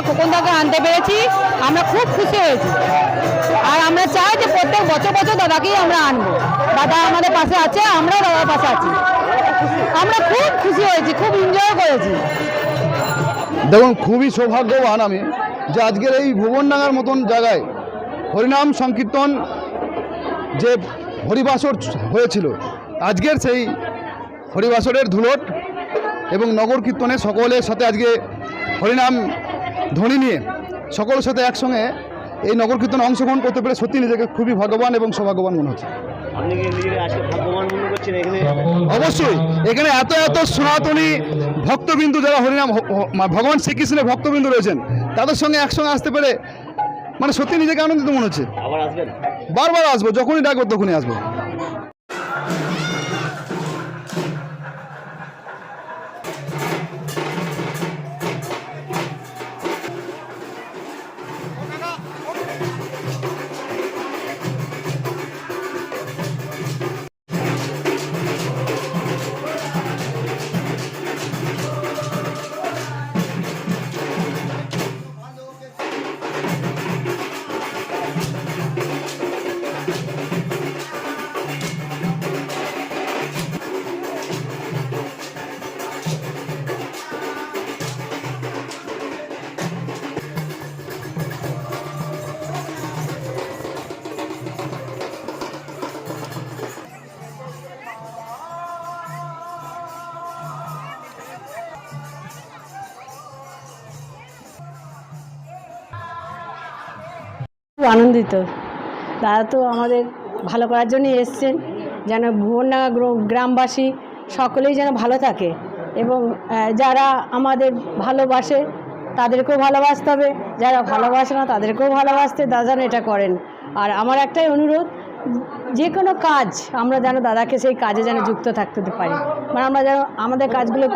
খোকনদাকে আনতে পেরেছি, আমরা খুব খুশি হয়েছি। আর আমরা চাই যে প্রত্যেক বছর বছর দাদাকেই আমরা আনবো। দাদা আমাদের পাশে আছে, আমরাও দাদার পাশে আছি। আমরা খুব খুশি হয়েছি, খুব এনজয় করেছি। দেখুন, খুবই সৌভাগ্যবান আমি যে আজকের এই ভুবনডাঙ্গার মতন জায়গায় হরিনাম সংকীর্তন যে হরিবাসর হয়েছিল, আজকের সেই হরিবাসরের ধুলোট এবং নগর কীর্তনে সকলের সাথে আজকে হরিনাম ধ্বনি নিয়ে সকলের সাথে একসঙ্গে এই নগর কীর্তনে অংশগ্রহণ করতে পেরে সত্যি নিজেকে খুবই ভাগ্যবান এবং সৌভাগ্যবান মনে হচ্ছে। আপনি কি নিজেকে আজকে ভাগ্যবান মনে করছেন? এখানে অবশ্যই এখানে এত এত সনাতনী ভক্তবিন্দু যারা হরিনাম ভগবান শ্রীকৃষ্ণের ভক্তবিন্দু রয়েছেন, তাদের সঙ্গে একসঙ্গে আসতে পেরে মানে সত্যি নিজেকে আনন্দিত মনে হচ্ছে। আবার আসবেন? বারবার আসবো, যখনই ডাকবো তখনই আসবো। খুব আনন্দিত। দাদা তো আমাদের ভালো করার জন্যই এসছেন, যেন ভুবনডাঙ্গা গ্রামবাসী সকলেই যেন ভালো থাকে এবং যারা আমাদের ভালোবাসে তাদেরকেও ভালোবাসতে হবে, যারা ভালোবাসে না তাদেরকেও ভালোবাসতে দাদা যেন এটা করেন। আর আমার একটাই অনুরোধ, যে কোনো কাজ আমরা যেন দাদাকে সেই কাজে যেন যুক্ত থাকতে পারি, মানে আমরা যেন আমাদের কাজগুলো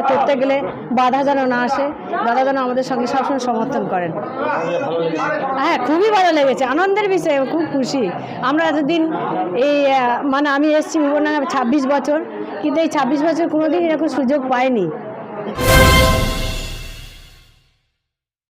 করতে গেলে বাধা যেন না আসে, দাদা যেন আমাদের সঙ্গে সবসময় সমর্থন করেন। হ্যাঁ, খুবই ভালো লেগেছে, আনন্দের বিষয়, খুব খুশি। আমরা এতদিন এই মানে আমি এসেছি ভুবনডাঙ্গা 26 বছর, কিন্তু এই 26 বছর কোনোদিন এরকম সুযোগ পাইনি।